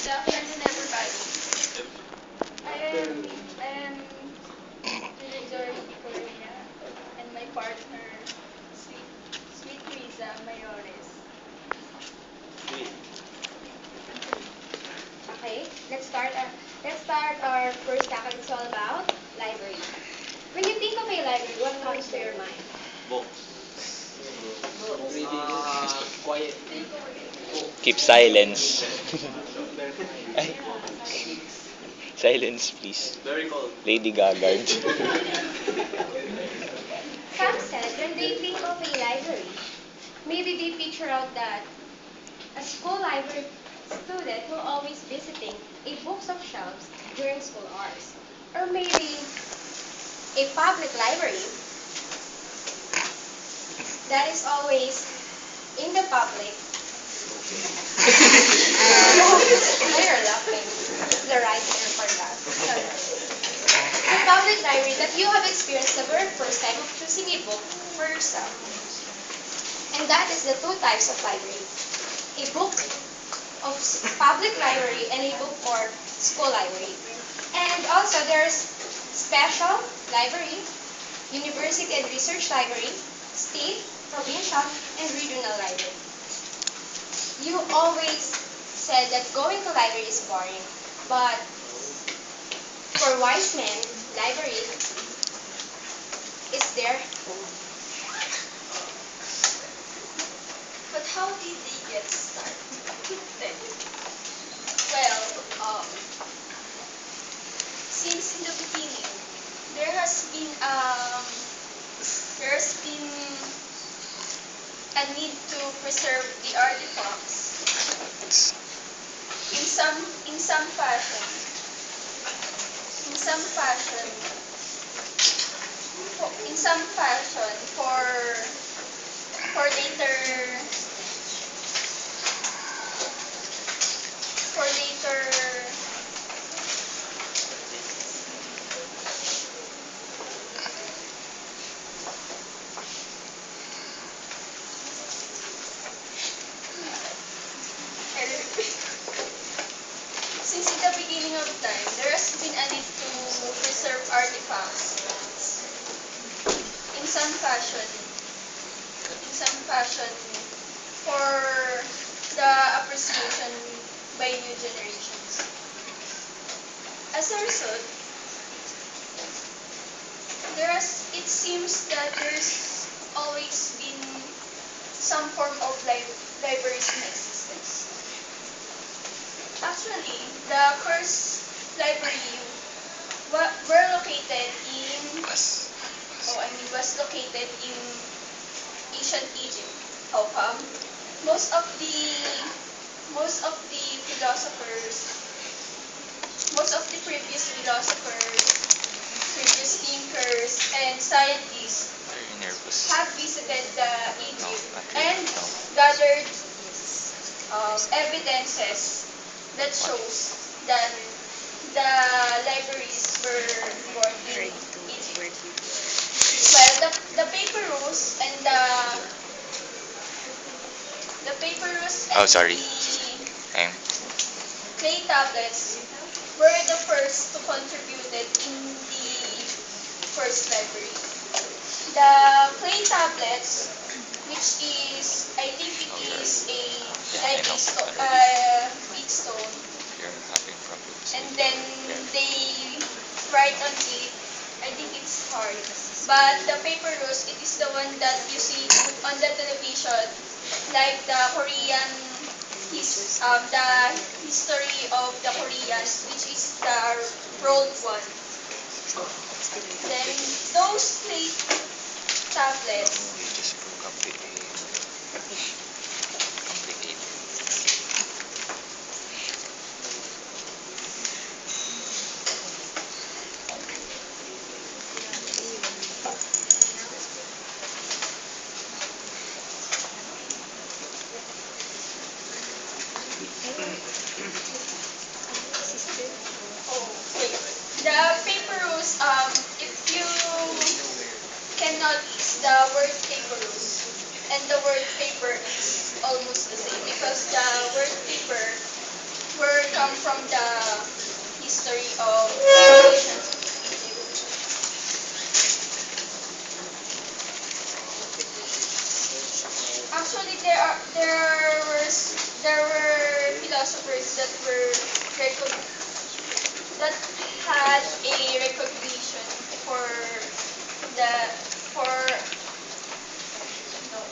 Good afternoon, everybody. I am Joy Correa and my partner, Sweet, Sweet Riza Mayores. Okay, let's start our first topic. It's all about library. When you think of a library, what comes to your mind? Quiet. Keep silence. Ay, silence, please. Very cold. Lady Gaggard. Some said when they think of a library, maybe they picture out that a school library student who always visiting a books of shelves during school hours. Or maybe a public library that is always in the public. Why you're laughing? The right term for that. A public library that you have experienced the very first time of choosing a book for yourself. And that is the two types of library. A book of public library and a book for school library. And also there's special library, university and research library, state, provincial, and regional library. You always said that going to library is boring, but for wise men, library is their home. But how did they get started? Well, since in the beginning, there has been um, there's been a need to preserve the artifacts in some in some fashion. In some fashion, in some fashion for later for later since in the beginning of time there has been a need to preserve artifacts in some fashion for the appreciation by new generations. As a result, it seems that there's always been some form of libraries in existence. Actually, the first library were located in was located in ancient Egypt. How come? Most of the most of the philosophers, most of the previous philosophers, previous thinkers, and scientists Very nervous. have visited the Egypt and gathered evidences that shows that the libraries were born in Egypt. Well, the papyrus and the papyrus Oh, and sorry. the I'm clay tablets were the first to contribute in the first library. The clay tablets, which is, I think it is a Yeah, I like a know big stone, you're having problems. and then they write on it. I think it's hard. But the papyrus, it is the one that you see on the television, like the history of the Koreans, which is the rolled one. Then those clay tablets, You just broke up with a complicated. oh wait, the papyrus, if you can notice, the word papyrus and the word paper is almost the same because the word paper were come come from the history of education. Actually, there were philosophers that were that had a recognition for the for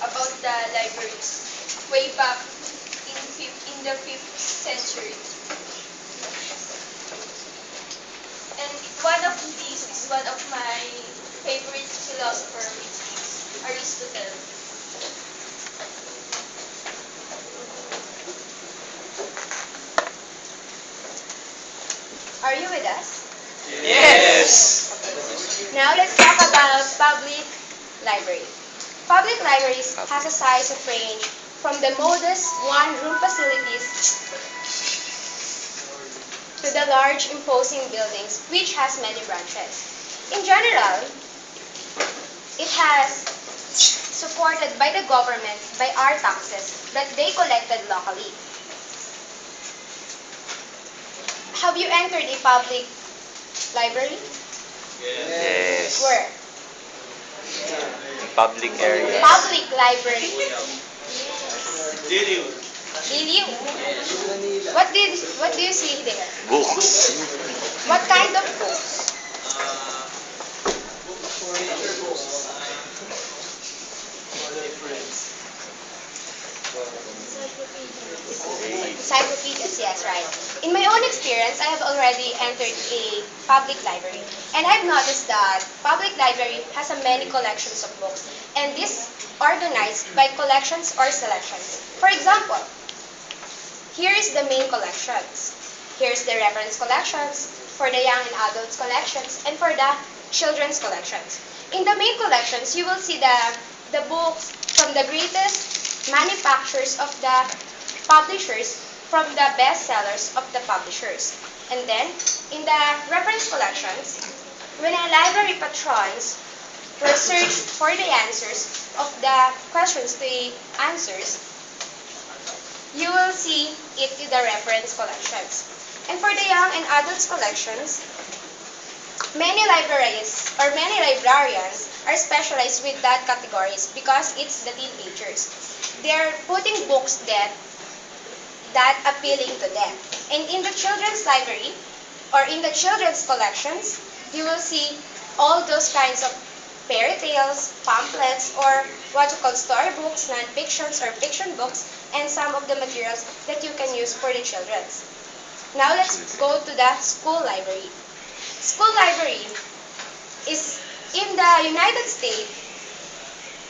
about the libraries way back in the 5th century. And one of these is one of my favorite philosopher, which is Aristotle. Are you with us? Yes! Now let's talk about public library. Public libraries has a size of range from the modest one-room facilities to the large imposing buildings which has many branches. In general, it has supported by the government by our taxes that they collected locally. Have you entered a public library? Yes. Where? Public area. Public library. Did you? Did you? What do you see there? Books. What kind of books? Encyclopedias, yes, right. In my own experience, I have already entered a public library. And I've noticed that public library has a many collections of books. And this organized by collections or selections. For example, here is the main collections. Here's the reference collections, for the young and adults collections, and for the children's collections. In the main collections, you will see the books from the greatest manufacturers of the publishers, from the bestsellers of the publishers. And then, in the reference collections, when a library patrons will search for the answers of the questions to the answers, you will see it in the reference collections. And for the young and adults collections, many libraries or many librarians are specialized with that categories because it's the teenagers. They're putting books that appealing to them. And in the children's library or in the children's collections, you will see all those kinds of fairy tales, pamphlets, or what you call storybooks, non-fictions or fiction books, and some of the materials that you can use for the children's. Now let's go to the school library. School library is in the United States.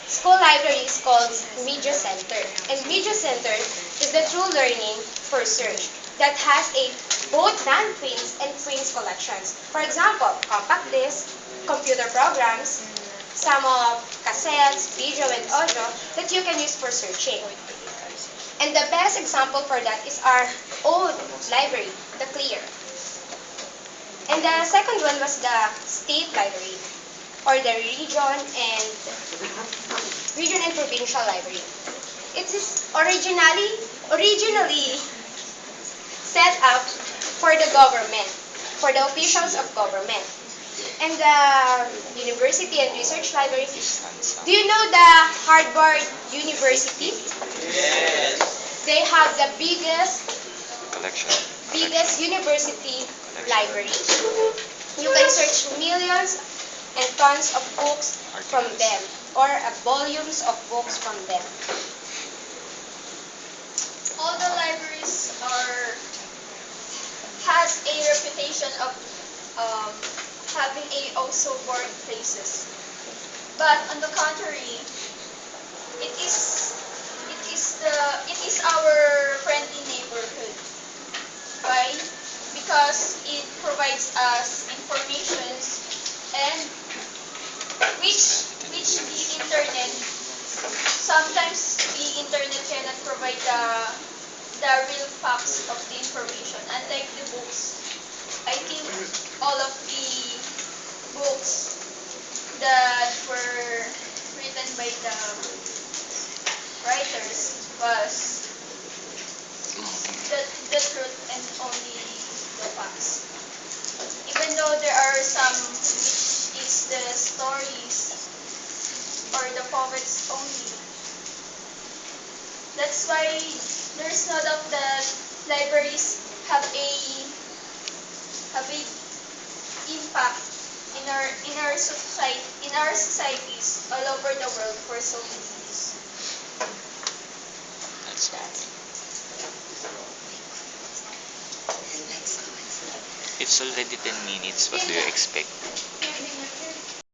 School library is called Media Center. And Media Center is the true learning for search that has a both non-prints and prints collections. For example, compact disc, computer programs, some of cassettes, video, and audio that you can use for searching. And the best example for that is our old library, the Clear. And the second one was the State Library, or the region and provincial library. It is originally set up for the government, for the officials of government. And the University and Research Library. Do you know the Harvard University? Yes. They have the biggest Collection. university library. You can search millions and tons of books from them, or volumes of books from them. All the libraries has a reputation of having a also boring places. But on the contrary, it is our friendly neighborhood. Why? Because it provides us informations and which the internet sometimes the internet cannot provide the real facts of the information. Unlike the books, I think all of the books that were written by the writers was the truth and only Although there are some which is the stories or the poets only. That's why there's no doubt that libraries have a impact in our societies all over the world for so many years. That's all. It's already 10 minutes. What do you expect?